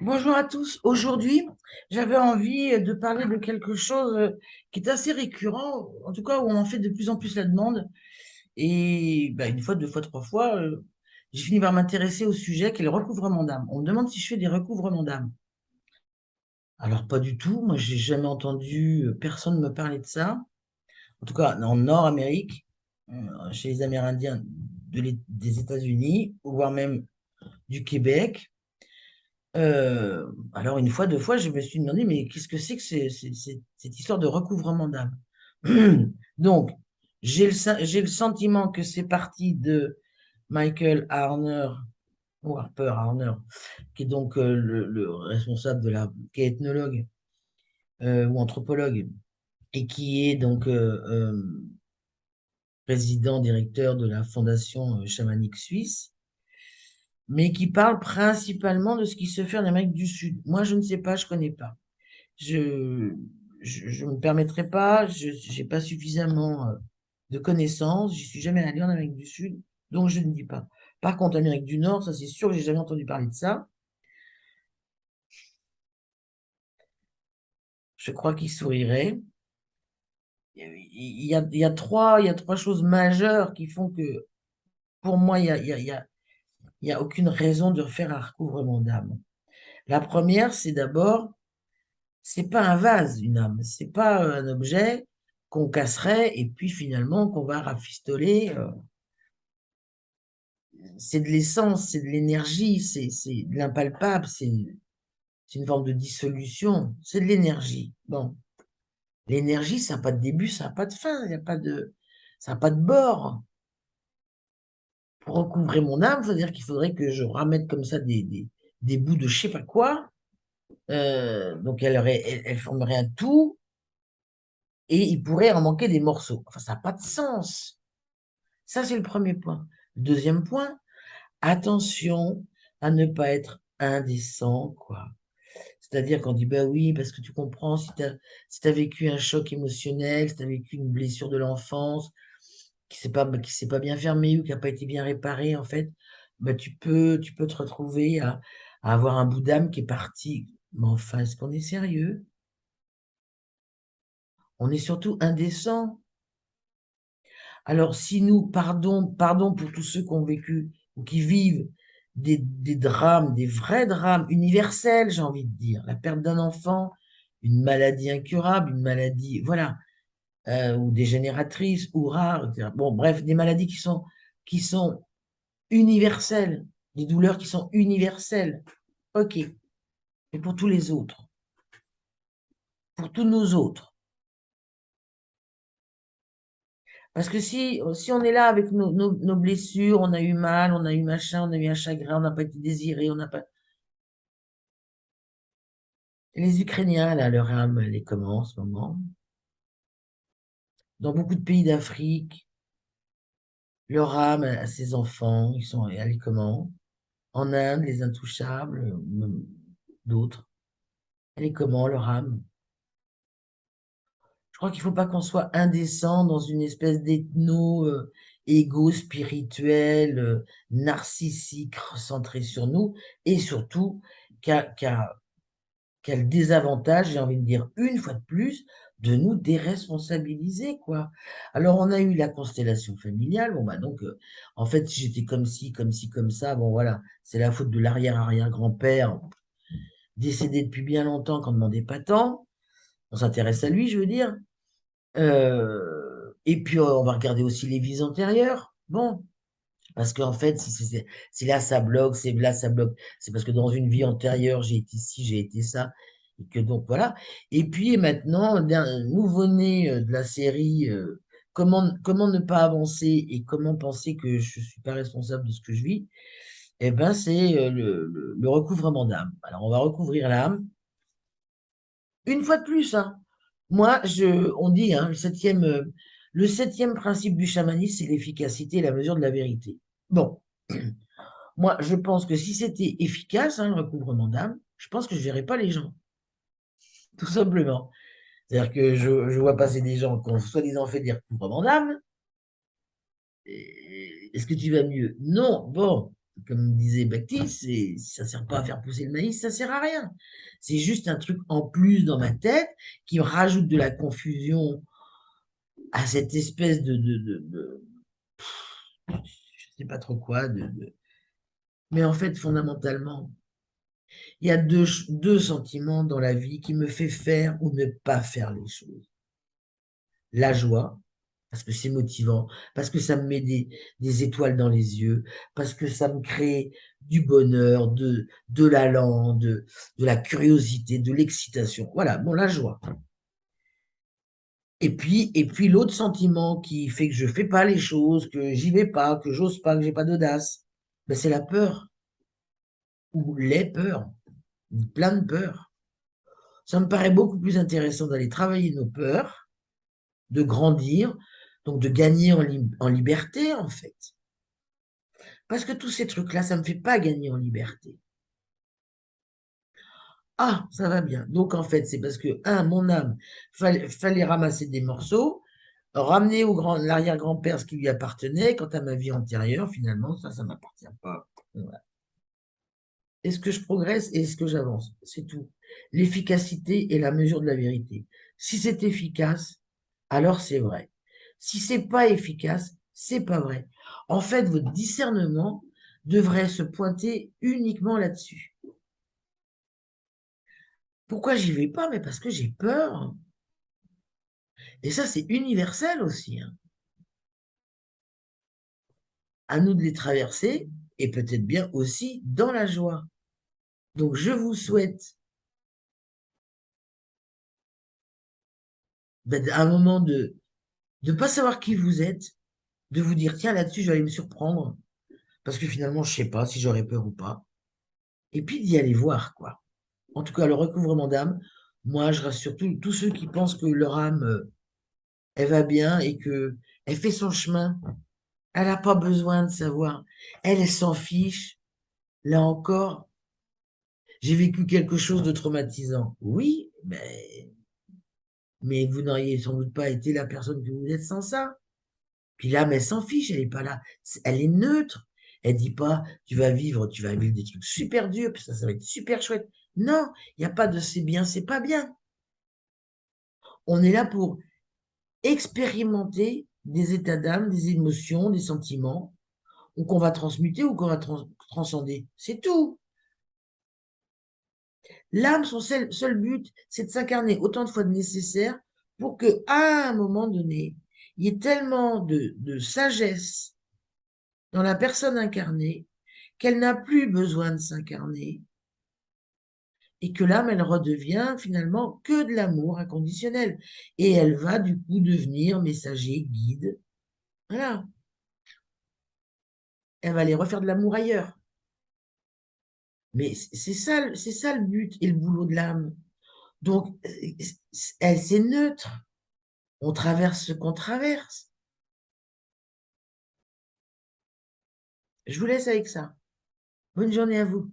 Bonjour à tous. Aujourd'hui, j'avais envie de parler de quelque chose qui est assez récurrent, en tout cas où on en fait de plus en plus la demande. Et une fois, deux fois, trois fois, j'ai fini par m'intéresser au sujet qui est le recouvrement d'âme. On me demande si je fais des recouvrements d'âme. Alors pas du tout. Moi, j'ai jamais entendu personne me parler de ça. En tout cas, en Nord-Amérique, chez les Amérindiens des États-Unis, voire même du Québec. Alors une fois, deux fois, je me suis demandé, mais qu'est-ce que c'est que cette histoire de recouvrement d'âme? Donc, j'ai le sentiment que c'est parti de Michael Harner, ou Harper Harner, qui est donc le responsable qui est ethnologue ou anthropologue, et qui est donc président directeur de la Fondation chamanique suisse, mais qui parle principalement de ce qui se fait en Amérique du Sud. Moi, je ne sais pas, je connais pas. Je je me permettrai pas, je n'ai pas suffisamment de connaissances, j'y suis jamais allé en Amérique du Sud, donc je ne dis pas. Par contre, Amérique du Nord, ça c'est sûr que j'ai jamais entendu parler de ça. Je crois qu'il sourirait. Il y a trois choses majeures qui font que, pour moi, il y a aucune raison de refaire un recouvrement d'âme. La première, c'est d'abord, c'est pas un vase, une âme. C'est pas un objet qu'on casserait et puis finalement qu'on va rafistoler. C'est de l'essence, c'est de l'énergie, c'est de l'impalpable, c'est une forme de dissolution. C'est de l'énergie. Bon, l'énergie, ça n'a pas de début, ça n'a pas de fin, il y a pas de, ça n'a pas de bord. Pour recouvrer mon âme, c'est-à-dire qu'il faudrait que je ramène comme ça des bouts de je sais pas quoi. Donc elle formerait un tout et il pourrait en manquer des morceaux. Enfin, ça n'a pas de sens. Ça, c'est le premier point. Le deuxième point, attention à ne pas être indécent, quoi. C'est-à-dire qu'on dit, bah oui, parce que tu comprends, si t'as vécu un choc émotionnel, si t'as vécu une blessure de l'enfance, qui s'est pas bien fermée ou qui n'a pas été bien réparée, en fait, bah tu peux te retrouver à avoir un bout d'âme qui est parti. Mais enfin, est-ce qu'on est sérieux? On est surtout indécent. Alors, si nous, pardon pour tous ceux qui ont vécu ou qui vivent des drames, des vrais drames universels, j'ai envie de dire, la perte d'un enfant, une maladie incurable, une maladie, voilà, ou dégénératrice, ou rare, etc. Bon, bref, des maladies qui sont universelles, des douleurs qui sont universelles. OK. Et pour tous les autres, pour tous nos autres. Parce que si on est là avec nos blessures, on a eu mal, on a eu machin, on a eu un chagrin, on n'a pas été désiré, on n'a pas. Les Ukrainiens, là, leur âme, elle est comment en ce moment? Dans beaucoup de pays d'Afrique, leur âme à ses enfants, elle est comment? En Inde, les intouchables, même d'autres, elle est comment leur âme? Je crois qu'il ne faut pas qu'on soit indécent dans une espèce égo spirituel, narcissique, centré sur nous, et surtout quel désavantage, j'ai envie de dire une fois de plus, de nous déresponsabiliser, quoi. Alors, on a eu la constellation familiale. Bon, bah, donc, en fait, si j'étais comme ci, comme ci, comme ça, bon, voilà, c'est la faute de l'arrière-arrière-grand-père, décédé depuis bien longtemps, qu'on ne demandait pas tant. On s'intéresse à lui, je veux dire. Et puis, on va regarder aussi les vies antérieures. Bon, parce qu'en fait, si là ça bloque, c'est là ça bloque, c'est parce que dans une vie antérieure, j'ai été ci, j'ai été ça, et que donc voilà. Et puis maintenant, un nouveau-né de la série comment ne pas avancer et comment penser que je suis pas responsable de ce que je vis, eh ben c'est le recouvrement d'âme. Alors on va recouvrir l'âme une fois de plus, hein. Moi, on dit, hein, le septième principe du chamanisme, c'est l'efficacité et la mesure de la vérité. Bon. Moi, je pense que si c'était efficace, hein, le recouvrement d'âme, je pense que je ne verrais pas les gens, tout simplement. C'est-à-dire que je vois passer des gens qui ont soi-disant fait des recouvrements d'âme. Est-ce que tu vas mieux? Non. Bon. comme disait Baptiste, ça ne sert pas à faire pousser le maïs, ça ne sert à rien. C'est juste un truc en plus dans ma tête qui me rajoute de la confusion à cette espèce je ne sais pas trop quoi. Mais en fait, fondamentalement, il y a deux sentiments dans la vie qui me fait faire ou ne pas faire les choses. La joie, parce que c'est motivant, parce que ça me met des étoiles dans les yeux, parce que ça me crée du bonheur, de l'allant, de la curiosité, de l'excitation. Voilà, bon, la joie. Et puis l'autre sentiment qui fait que je fais pas les choses, que j'y vais pas, que j'ose pas, que j'ai pas d'audace, ben c'est la peur, ou les peurs, plein de peurs. Ça me paraît beaucoup plus intéressant d'aller travailler nos peurs, de grandir, donc de gagner en liberté, en fait. Parce que tous ces trucs-là, ça ne me fait pas gagner en liberté. Ah, ça va bien. Donc, en fait, c'est parce que, mon âme, fallait ramasser des morceaux, ramener l'arrière-grand-père ce qui lui appartenait, quant à ma vie antérieure, finalement, ça ne m'appartient pas. Voilà. Est-ce que je progresse et est-ce que j'avance? C'est tout. L'efficacité est la mesure de la vérité. Si c'est efficace, alors c'est vrai. Si c'est pas efficace, c'est pas vrai. En fait, votre discernement devrait se pointer uniquement là-dessus. Pourquoi j'y vais pas? Mais parce que j'ai peur. Et ça, c'est universel aussi, hein. À nous de les traverser et peut-être bien aussi dans la joie. Donc, je vous souhaite à un moment de ne pas savoir qui vous êtes, de vous dire, tiens, là-dessus, je vais aller me surprendre, parce que finalement, je sais pas si j'aurais peur ou pas. Et puis d'y aller voir, quoi. En tout cas, le recouvrement d'âme, moi, je rassure tous ceux qui pensent que leur âme, elle va bien et que elle fait son chemin. Elle n'a pas besoin de savoir. Elle s'en fiche. Là encore, j'ai vécu quelque chose de traumatisant. Oui, mais vous n'auriez sans doute pas été la personne que vous êtes sans ça. Puis l'âme, elle s'en fiche, elle est pas là. Elle est neutre. Elle dit pas, tu vas vivre des trucs super durs, puis ça va être super chouette. Non, il n'y a pas de c'est bien, c'est pas bien. On est là pour expérimenter des états d'âme, des émotions, des sentiments, ou qu'on va transmuter ou qu'on va transcender. C'est tout. L'âme, son seul but, c'est de s'incarner autant de fois que nécessaire pour que, à un moment donné, il y ait tellement de sagesse dans la personne incarnée qu'elle n'a plus besoin de s'incarner et que l'âme, elle redevient finalement que de l'amour inconditionnel. Et elle va du coup devenir messager, guide. Voilà. Elle va aller refaire de l'amour ailleurs. Mais c'est ça le but et le boulot de l'âme. Donc, elle, c'est neutre. On traverse ce qu'on traverse. Je vous laisse avec ça. Bonne journée à vous.